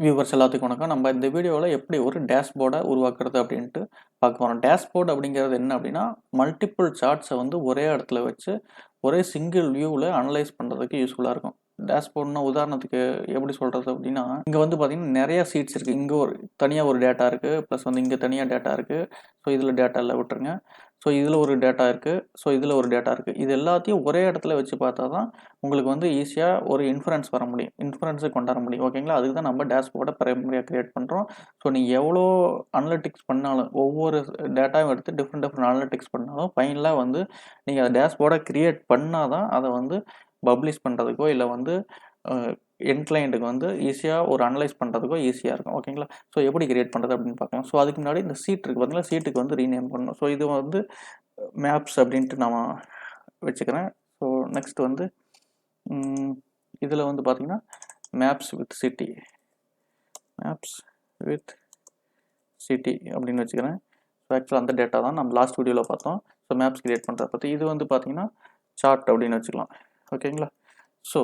Viewers எல்லாத்துக்கும் வணக்கம். நம்ம இந்த வீடியோவில் எப்படி ஒரு டேஷ்போர்டை உருவாக்குறது அப்படின்ட்டு பார்க்க போகிறோம். டேஷ்போர்டு அப்படிங்கிறது என்ன அப்படின்னா, மல்டிபிள் சார்ட்ஸை வந்து ஒரே இடத்துல வச்சு ஒரே சிங்கிள் வியூவில் அனலைஸ் பண்ணுறதுக்கு யூஸ்ஃபுல்லாக இருக்கும். டேஷ்போர்ட்னா உதாரணத்துக்கு எப்படி சொல்கிறது அப்படின்னா, இங்கே வந்து பார்த்தீங்கன்னா நிறைய சீட்ஸ் இருக்குது. இங்கே ஒரு தனியாக ஒரு டேட்டா இருக்குது, ப்ளஸ் வந்து இங்கே தனியாக டேட்டா இருக்குது. ஸோ இதில் டேட்டா இல்லை விட்டுருங்க. ஸோ இதில் ஒரு டேட்டா இருக்குது, ஸோ இதில் ஒரு டேட்டா இருக்குது. இது எல்லாத்தையும் ஒரே இடத்துல வச்சு பார்த்தா தான் உங்களுக்கு வந்து ஈஸியாக ஒரு இன்ஃபரன்ஸ் வர முடியும், இன்ஃபரன்ஸை கொண்டாட முடியும். ஓகேங்களா? அதுக்கு தான் நம்ம டேஷ்போர்டை பிரைமரியாக கிரியேட் பண்ணுறோம். ஸோ நீங்கள் எவ்வளோ அனலிட்டிக்ஸ் பண்ணாலும், ஒவ்வொரு டேட்டாவும் எடுத்து டிஃப்ரெண்ட் அனலிட்டிக்ஸ் பண்ணாலும் ஃபைனலாக வந்து நீங்கள் அந்த டேஷ்போர்டை கிரியேட் பண்ணால் தான் அதை வந்து பப்ளிஷ் பண்ணுறதுக்கோ இல்லை வந்து என் கிளையண்ட்டுக்கு வந்து ஈஸியாக ஒரு அனலைஸ் பண்ணுறதுக்கோ ஈஸியாக இருக்கும். ஓகேங்களா? ஸோ எப்படி கிரியேட் பண்ணுறது அப்படின்னு பார்க்கலாம். ஸோ அதுக்கு முன்னாடி இந்த சீட் இருக்குது பார்த்தீங்களா, சீட்டுக்கு வந்து ரீநேம் பண்ணணும். ஸோ இது வந்து மேப்ஸ் அப்படின்ட்டு நான் வச்சுக்கிறேன். ஸோ நெக்ஸ்ட் வந்து இதில் வந்து பார்த்தீங்கன்னா maps with city, maps with city அப்படின்னு வச்சுக்கிறேன். ஸோ ஆக்சுவலாக அந்த டேட்டா தான் நம்ம லாஸ்ட் வீடியோவில் பார்த்தோம். ஸோ மேப்ஸ் கிரியேட் பண்ணுறத பற்றி. இது வந்து பார்த்தீங்கன்னா சார்ட் அப்படின்னு வச்சுக்கலாம். ஓகேங்களா? ஸோ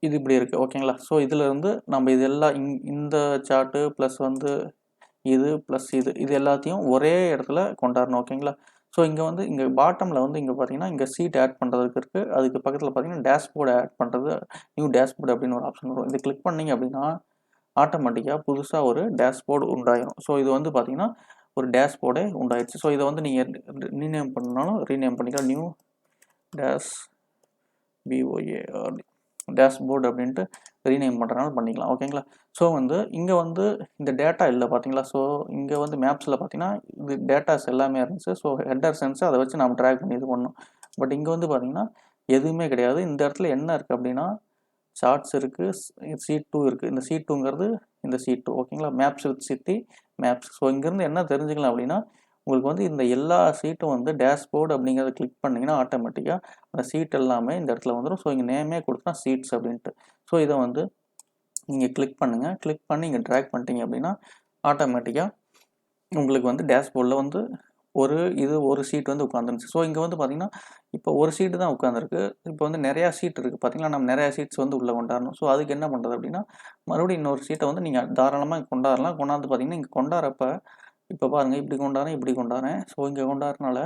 இது இப்படி இருக்குது. ஓகேங்களா? ஸோ இதில் இருந்து நம்ம இதெல்லாம் இந்த சார்ட்டு ப்ளஸ் வந்து இது ப்ளஸ் இது எல்லாத்தையும் ஒரே இடத்துல கொண்டாடணும். ஓகேங்களா? ஸோ இங்கே வந்து இங்கே பாட்டமில் வந்து இங்கே பார்த்தீங்கன்னா இங்கே சீட் ஆட் பண்ணுறதுக்கு இருக்குது. அதுக்கு பக்கத்தில் பார்த்தீங்கன்னா டேஷ்போர்டு ஆட் பண்ணுறது, நியூ டேஷ்போர்டு அப்படின்னு ஒரு ஆப்ஷன் வரும். இது கிளிக் பண்ணிங்க அப்படின்னா ஆட்டோமேட்டிக்காக புதுசாக ஒரு டேஷ்போர்டு உண்டாயிரும். ஸோ இது வந்து பார்த்தீங்கன்னா ஒரு டேஷ்போர்டே உண்டாயிடுச்சு. ஸோ இதை வந்து நீங்கள் ரீநேம் பண்ணாலும் ரீநேம் பண்ணிக்கலாம். நியூ டேஷ் பிஓஏ டேஷ்போர்டு அப்படின்ட்டு ரீநேம் பண்ணுறதுனால பண்ணிக்கலாம். ஓகேங்களா? ஸோ வந்து இங்கே வந்து இந்த டேட்டா இல்லை பார்த்தீங்களா? ஸோ இங்கே வந்து மேப்ஸில் பார்த்தீங்கன்னா இது டேட்டாஸ் எல்லாமே இருந்துச்சு. ஸோ ஹெட்டர் சென்ஸ் அதை வச்சு நம்ம ட்ராக் பண்ணி இது பண்ணோம். பட் இங்கே வந்து பார்த்தீங்கன்னா எதுவுமே கிடையாது. இந்த இடத்துல என்ன இருக்குது அப்படின்னா சார்ட்ஸ் இருக்குது, C2 இருக்குது. இந்த C2ங்கிறது இந்த C2. ஓகேங்களா? Maps with city maps. So இங்கேருந்து என்ன தெரிஞ்சுக்கலாம் அப்படின்னா உங்களுக்கு வந்து இந்த எல்லா சீட்டும் வந்து டேஷ்போர்டு அப்படிங்கிறத கிளிக் பண்ணிங்கன்னா ஆட்டோமேட்டிக்காக அந்த சீட் எல்லாமே இந்த இடத்துல வந்துடும். ஸோ இங்கே நேமே கொடுத்தா சீட்ஸ் அப்படின்ட்டு. ஸோ இதை வந்து நீங்கள் கிளிக் பண்ணுங்கள். கிளிக் பண்ணி இங்கே ட்ராக் பண்ணிட்டீங்க அப்படின்னா ஆட்டோமேட்டிக்காக உங்களுக்கு வந்து டேஷ்போர்டில் வந்து ஒரு சீட் வந்து உட்காந்துருந்துச்சு. ஸோ இங்கே வந்து பார்த்தீங்கன்னா இப்போ ஒரு சீட்டு தான் உட்காந்துருக்கு. இப்போ வந்து நிறையா சீட் இருக்குது பார்த்தீங்களா? நம்ம நிறையா சீட்ஸ் வந்து உள்ளே கொண்டாடணும். ஸோ அதுக்கு என்ன பண்ணுறது அப்படின்னா மறுபடியும் இன்னொரு சீட்டை வந்து நீங்கள் தாராளமாக கொண்டாடலாம். கொண்டாந்து பார்த்தீங்கன்னா இங்கே கொண்டாடுறப்ப இப்போ பாருங்கள் இப்படி கொண்டாடுறேன், இப்படி கொண்டாடுறேன். ஸோ இங்கே கொண்டாடுறனால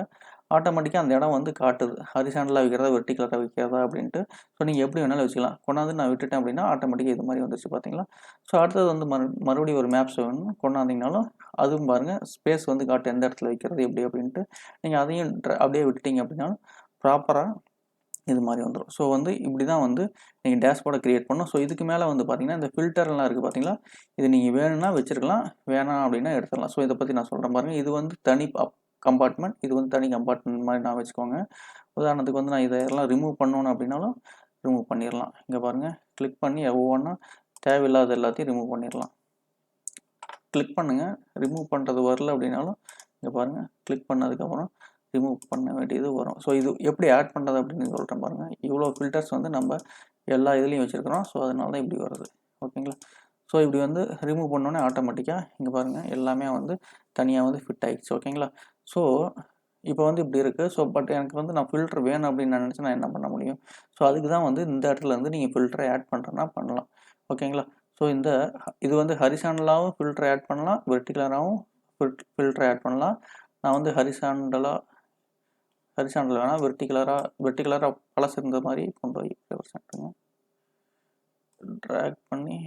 ஆட்டோமேட்டிக்காக அந்த இடம் வந்து காட்டுது. ஹரிசாண்டலாக வைக்கிறதா, வெர்டிகலாக வைக்கிறதா அப்படின்ட்டு. ஸோ நீங்கள் எப்படி வேணாலும் வச்சுக்கலாம். கொண்டாந்து நான் விட்டுட்டேன் அப்படின்னா ஆட்டோமேட்டிக்காக இது மாதிரி வந்துச்சு பார்த்தீங்களா? ஸோ அடுத்தது வந்து மறுபடியும் ஒரு மேப்ஸ் வேணும் கொண்டாந்திங்கனாலும் அதுவும் பாருங்கள் ஸ்பேஸ் வந்து காட்டு எந்த இடத்துல வைக்கிறது எப்படி அப்படின்ட்டு. நீங்கள் அதையும் அப்படியே விட்டுட்டீங்க அப்படின்னாலும் ப்ராப்பராக இது மாதிரி வந்துடும். ஸோ வந்து இப்படி தான் வந்து நீங்கள் டேஷ்போர்டை கிரியேட் பண்ணணும். ஸோ இதுக்கு மேலே வந்து பார்த்தீங்கன்னா இந்த ஃபில்டர்லாம் இருக்குது பார்த்தீங்களா? இது நீங்கள் வேணும்னா வச்சுருக்கலாம், வேணாம் அப்படின்னா எடுத்துடலாம். ஸோ இதை பற்றி நான் சொல்கிறேன் பாருங்கள். இது வந்து தனி கம்பார்ட்மெண்ட், இது வந்து தனி கம்பார்ட்மெண்ட் மாதிரி நான் வச்சுக்கோங்க. உதாரணத்துக்கு வந்து நான் இதெல்லாம் ரிமூவ் பண்ணணும் அப்படின்னாலும் ரிமூவ் பண்ணிடலாம். இங்கே பாருங்கள் கிளிக் பண்ணி ஒவ்வொன்றா தேவையில்லாத எல்லாத்தையும் ரிமூவ் பண்ணிடலாம். கிளிக் பண்ணுங்கள். ரிமூவ் பண்ணுறது வரல அப்படின்னாலும் இங்கே பாருங்கள் கிளிக் பண்ணதுக்கப்புறம் ரிமூவ் பண்ண வேண்டியது வரும். ஸோ இது எப்படி ஆட் பண்ணுறது அப்படின்னு சொல்கிறேன் பாருங்கள். இவ்வளோ ஃபில்டர்ஸ் வந்து நம்ம எல்லா இதுலேயும் வச்சுருக்கிறோம். ஸோ அதனால தான் இப்படி வருது. ஓகேங்களா? ஸோ இப்படி வந்து ரிமூவ் பண்ணோன்னே ஆட்டோமேட்டிக்காக இங்கே பாருங்கள் எல்லாமே வந்து தனியாக வந்து ஃபிட் ஆகிடுச்சு. ஓகேங்களா? ஸோ இப்போ வந்து இப்படி இருக்குது. ஸோ பட் எனக்கு வந்து நான் ஃபில்டர் வேணும் அப்படின்னு நான் நினச்சி நான் என்ன பண்ண முடியும்? ஸோ அதுக்கு தான் வந்து இந்த இடத்துல வந்து நீங்கள் ஃபில்டரை ஆட் பண்ணுறேன்னா பண்ணலாம். ஓகேங்களா? ஸோ இது வந்து ஹரிசாண்டலாகவும் ஃபில்டர் ஆட் பண்ணலாம், வெர்டிகுலராகவும் ஃபில்டர் ஆட் பண்ணலாம். நான் வந்து ஹரிசாண்டல் வேணால் வெர்டிகுலராக பழசு இருந்த மாதிரி கொண்டு போய் ட்ராக் பண்ணி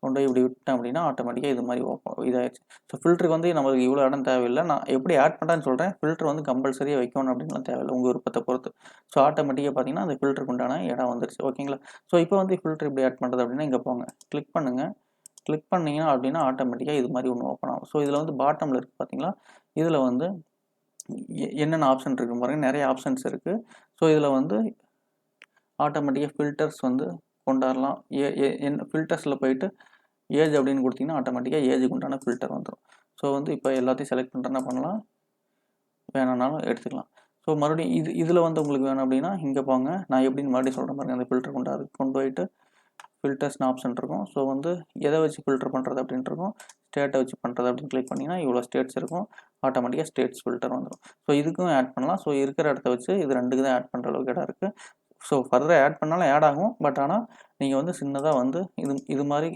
கொண்டு போய் இப்படி விட்டேன் அப்படின்னா ஆட்டோமேட்டிக்காக இது மாதிரி இதாகிடுச்சு. ஸோ ஃபில்டருக்கு வந்து நம்மளுக்கு இவ்வளோ இடம் தேவையில்லை. நான் எப்படி ஆட் பண்ணுறேன்னு சொல்கிறேன். ஃபில்டர் வந்து கம்பல்சரியாக வைக்கணும் அப்படின்லாம் தேவையில்லை, உங்கள் விருப்பத்தை பொறுத்து. ஸோ ஆட்டோமேட்டிக்காக பார்த்தீங்கன்னா அந்த ஃபில்டருக்கு உண்டான இடம் வந்துருச்சு. ஓகேங்களா? ஸோ இப்போ வந்து ஃபில்டர் எப்படி ஆட் பண்ணுறது அப்படின்னா இங்கே போங்க, கிளிக் பண்ணுங்கள். கிளிக் பண்ணிங்கன்னா அப்படின்னா ஆட்டோமேட்டிக்காக இது மாதிரி ஒன்று ஓப்பன் ஆகும். ஸோ இதில் வந்து பாட்டமில் இருக்குது பார்த்தீங்களா? இதில் வந்து என்னென்ன ஆப்ஷன் இருக்குது பாருங்கள், நிறைய ஆப்ஷன்ஸ் இருக்குது. ஸோ இதில் வந்து ஆட்டோமேட்டிக்காக ஃபில்டர்ஸ் வந்து கொண்டாடலாம். ஃபில்டர்ஸில் போயிட்டு ஏஜ் அப்படின்னு கொடுத்தீங்கன்னா ஆட்டோமேட்டிக்காக ஏஜுக்கு உண்டான ஃபில்டர் வந்துடும். ஸோ வந்து இப்போ எல்லாத்தையும் செலக்ட் பண்ணுறேன்னா பண்ணலாம், வேணானாலும் எடுத்துக்கலாம். ஸோ மறுபடியும் இதில் வந்து உங்களுக்கு வேணும் அப்படின்னா இங்கே போங்க. நான் எப்படின்னு மறுபடியும் சொல்கிறேன் பாருங்கள். அந்த ஃபில்டர் கொண்டு போயிட்டு ஃபில்டர்ஸ்னு ஆப்ஷன் இருக்கும். ஸோ வந்து எதை வச்சு ஃபில்டர் பண்ணுறது அப்படின்ட்டு இருக்கும், ஸ்டேட்டை வச்சு பண்ணுறது அப்படின்னு கிளிக் பண்ணிங்கன்னா இவ்வளோ ஸ்டேட்ஸ் இருக்கும். ஆட்டோமேட்டிக்காக ஸ்டேட்ஸ் ஃபில்டர் வந்துடும். ஸோ இதுக்கும் ஆட் பண்ணலாம். ஸோ இருக்கிற இடத்த வச்சு இது ரெண்டுக்கு தான் ஆட் பண்ணுற அளவுக்கு இடம் இருக்குது. ஸோ ஃபர்தராக ஆட் பண்ணாலும் ஆட் ஆகும். பட் ஆனால் நீங்கள் வந்து சின்னதாக வந்து இது மாதிரி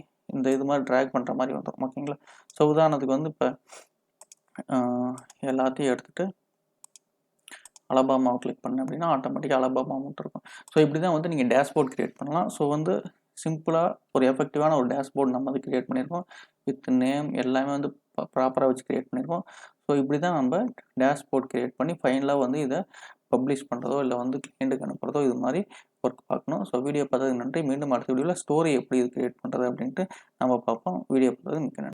இது மாதிரி ட்ராக் பண்ணுற மாதிரி வந்துடும். ஓகேங்களா? ஸோ உதாரணத்துக்கு வந்து இப்போ எல்லாத்தையும் எடுத்துகிட்டு அலபாமாவை கிளிக் பண்ணேன் அப்படின்னா ஆட்டோமேட்டிக்காக அலபாமா மட்டும் இருக்கும். ஸோ இப்படி தான் வந்து நீங்கள் டேஷ்போர்ட் கிரியேட் பண்ணலாம். ஸோ வந்து சிம்பிளாக ஒரு எஃபெக்டிவான ஒரு டேஷ்போர்ட் நம்ம வந்து கிரியேட் பண்ணியிருக்கோம். வித் நேம் எல்லாமே வந்து ப்ராப்பராக வச்சு கிரியேட் பண்ணியிருக்கோம். ஸோ இப்படி தான் நம்ம டேஷ்போர்ட் கிரியேட் பண்ணி ஃபைனலாக வந்து இதை பப்ளிஷ் பண்ணுறதோ இல்லை வந்து கிளைண்ட்டுக்கு அனுப்புறதோ இது மாதிரி ஒர்க் பார்க்கணும். ஸோ வீடியோ பார்த்ததுக்கு நன்றி. மீண்டும் அடுத்த வீடியோவில் ஸ்டோரி எப்படி இது கிரியேட் பண்ணுறது அப்படின்ட்டு நம்ம பார்ப்போம். வீடியோ பார்த்தது மிக்க நன்றி.